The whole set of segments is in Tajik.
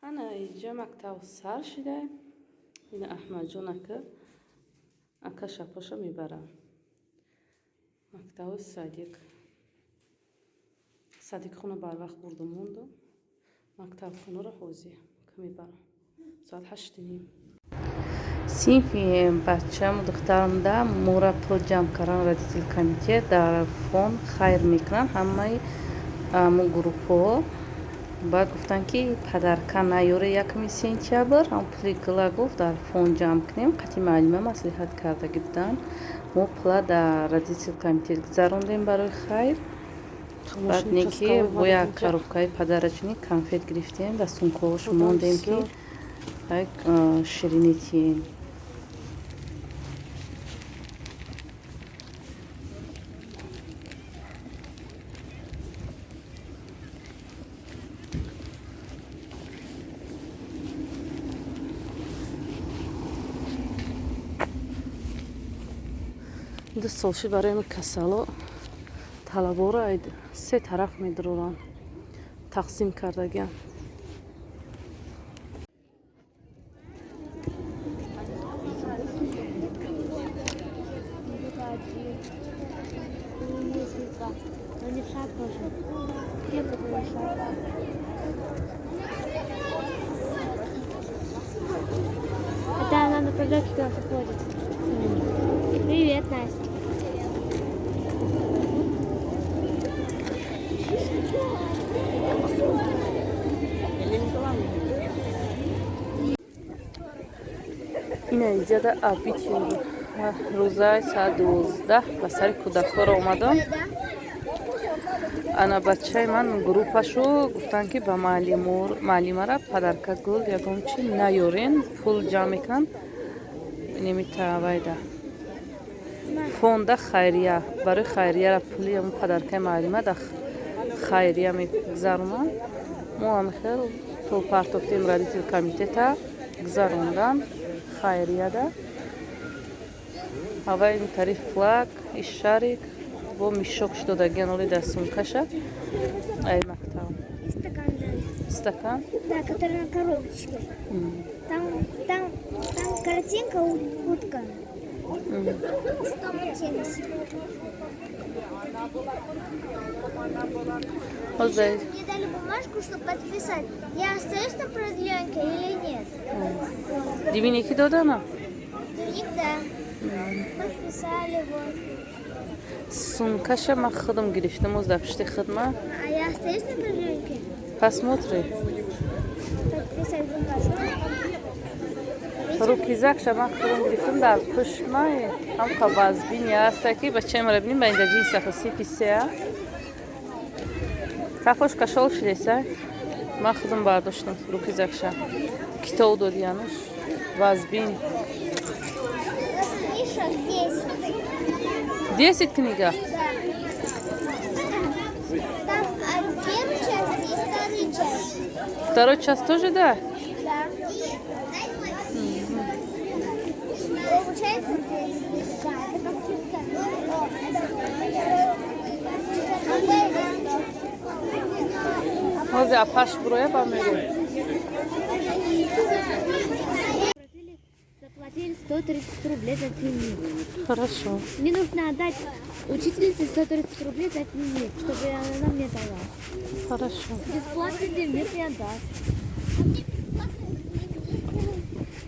Ana اینجا مکتب سر شده. این احمد جون اکا شپاشو میبرم مکتب صدیق خونه بر وقت بردم موندم مکتب خونه رو حوزی که میبرم ساعت 8:30 صنفی بچه‌م و دخترم ده مورا پول جمع کردن ردیتیل کمیته در فون خیر میکنن همه مو گروپو بعد گفتن که پدرکا نیاره یکمی سنتیابر هم پلی گلا گفت در فون جمع کنیم قطعی معلومه مصلحت کرده گفتن مو پلا در ردیتیل کمیته گذاروندیم برای خیر بعد نیکی با یک کاروبکای پدرچنی کنفت گرفتیم و سونکوش موندیم که شیرینیتی دو سالشی برای کسالو طلبورا سه طرف میدرورن تقسیم کردگیم Это она направляет, куда ходит. Привет, Настя. این اینجا در آبیتیم روزای ساعت 12 به سر کودک‌ها را اومدم انا بچه من گروپشو گفتن که به معلمه را پدرکا گل یکم چی نیارین پول جمع کن نمیتوایده فونده خیریه برای خیریه را پولی همون پدرکای معلمه در خیریه میگذارم ما هم خیر پول پرتفتیم ردیتیل کمیته تا گذاروندن خیریه ده هوا این طریف فلاگ اشارک با میشک شده گنولی در сумкаша ای مکتب стакан Да, который на коробочке. Там картинка утка. 170. Мне дали бумажку, чтобы подписать. Я остаюсь на продленке или нет? дивиники додана Дневник, да. Подписали вот. сумкаша ма худам гирифтам оз дар пишти хидма А я остаюсь на продленке? посмотри Подписать бумажку. рукизакша ма худам гирифтам дар пушмай ҳам қабазбини аста ки бачаи мара бинем ба инҷа ҷинса хасифи сеа кафош кашол шидеса ма худам бардоштам рукизакша китоб додиянуш вазбин Миша, 10 книга там первая часть и вторая часть. второй час тоже да Да. Получается 10. Да, это как ҳозир апаш буроя ба мерем Заплатили 130 рублей за дневник. хорошо Мне нужно отдать учительнице 130 рублей за дневник, чтобы она мне дала. хорошо Бесплатный дневник не отдаст.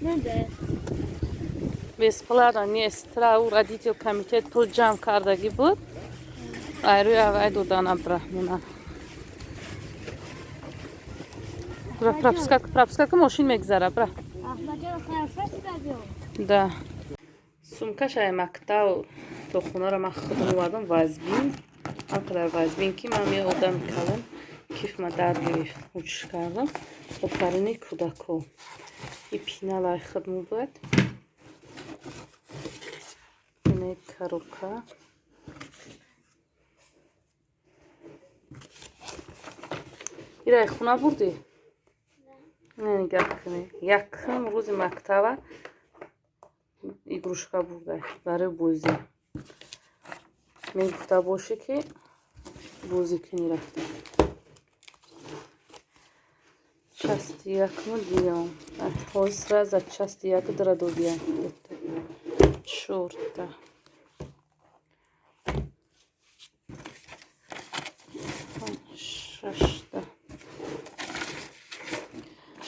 Ну да. бесплатно нест трау родител комитет пул ҷамъ кардаги буд айрӯи авай додан абдурахмона пропускака мошин мегзара бра Ахмадёв хорошо себя вел? да сумкашаи мактаб то хунара ма худам овардам вазбин анқадар вазбин ки ман меодам кардам кифма дар гирифт учиш кардам офарини кӯдако и пиналай хидму буд ина коробка ираи хуна бурдӣ нигах кунӣ якум рӯзи мактаба игрушка бурдай барои бозӣ мегуфта бошӣ ки бозӣ кунӣ рафта 61 диям. Ҳозир за 61 дара додиям. Чорта. Шашта.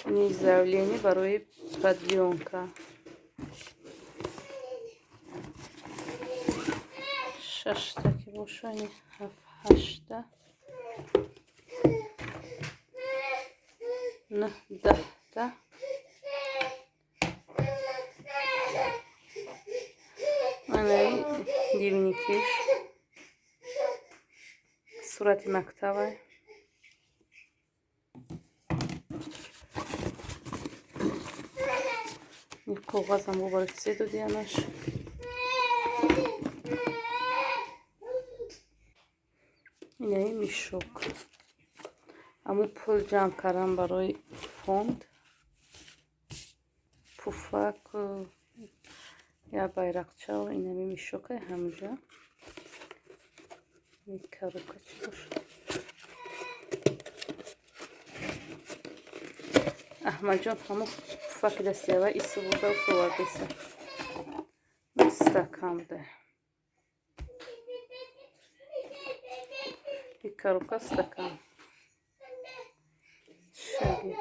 Ин заявление барои продлёнка. Шашта ки боша, ин 7-8. Не 10. Анаи дилникиш. Сурати мактабай. Ин коғазам бобари се додиянаш. Инаи мишок. Аму пул ҷамъ кардам барои фонд. Пуфак, я байрақча ва инами мишокай ҳамҷа. Ин коробка чӣ бошад? Аҳмадҷон ҳамо пуфаки дастиава иси бурда усовардиса. Стакан де. Ин коробка стакан. Шаги.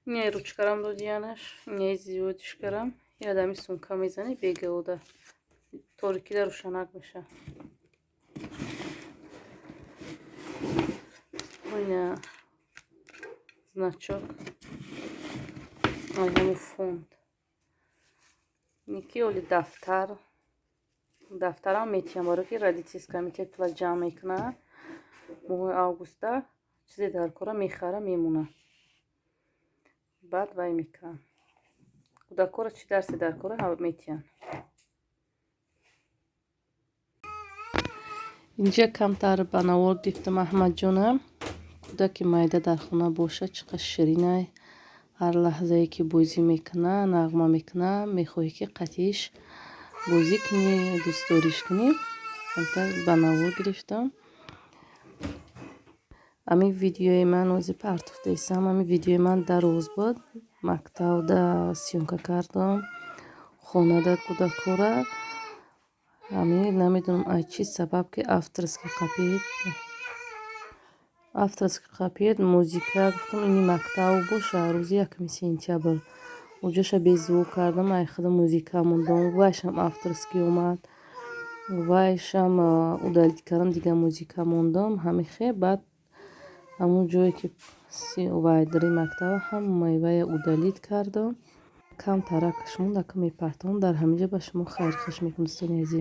Ин ручкарам додиянаш. Ин зиёдиш карам. Ядами сумка мезани бегаода. Торикида рӯшанак меша. Ин значок. Ай ҳамо фонд. Ники оли дафтар. Дафтарам метиям барои ки родительский комитет пула ҷамъ мекуна. Моҳи августа чизе дар кора мехара мемуна. Баъд вай мекунам. Кӯдакҳоро чӣ дарсе дар кора метиям. Инҷа камтар ба навор дифтам Аҳмадҷонам. Кӯдаки майда дар хона боша чӣ қадр ширинай. Ҳар лаҳзае ки бозӣ мекуна, нағма мекуна, мехоҳӣ ки қатъиш бозӣ кунӣ, дӯстдориш кунӣ. Камтар ба навор гирифтам. Амин видеои ман ози партуфтаисам. Амин видеои ман дароз буд. Мактабда сёмка кардам. Хонада кӯдакҳора. Амин намедонам аз чӣ сабаб ки авторский қапиед музика гуфтам ини мактаб боша рӯзи 1 сентябр. Оҷоша беззвук кардам. Ай худо музика мондам. Вайшам авторский омад. Вайшам удалит кардам дига музика мондам. Ҳамин хе баъд ҳамун ҷое ки вайдри мактаба ҳам вая удалит кардам. Кам таракаш монд, ака мепартовам. Дар ҳамин ҷо ба шумо хайрхоҳ мекунам, дӯстони азиз.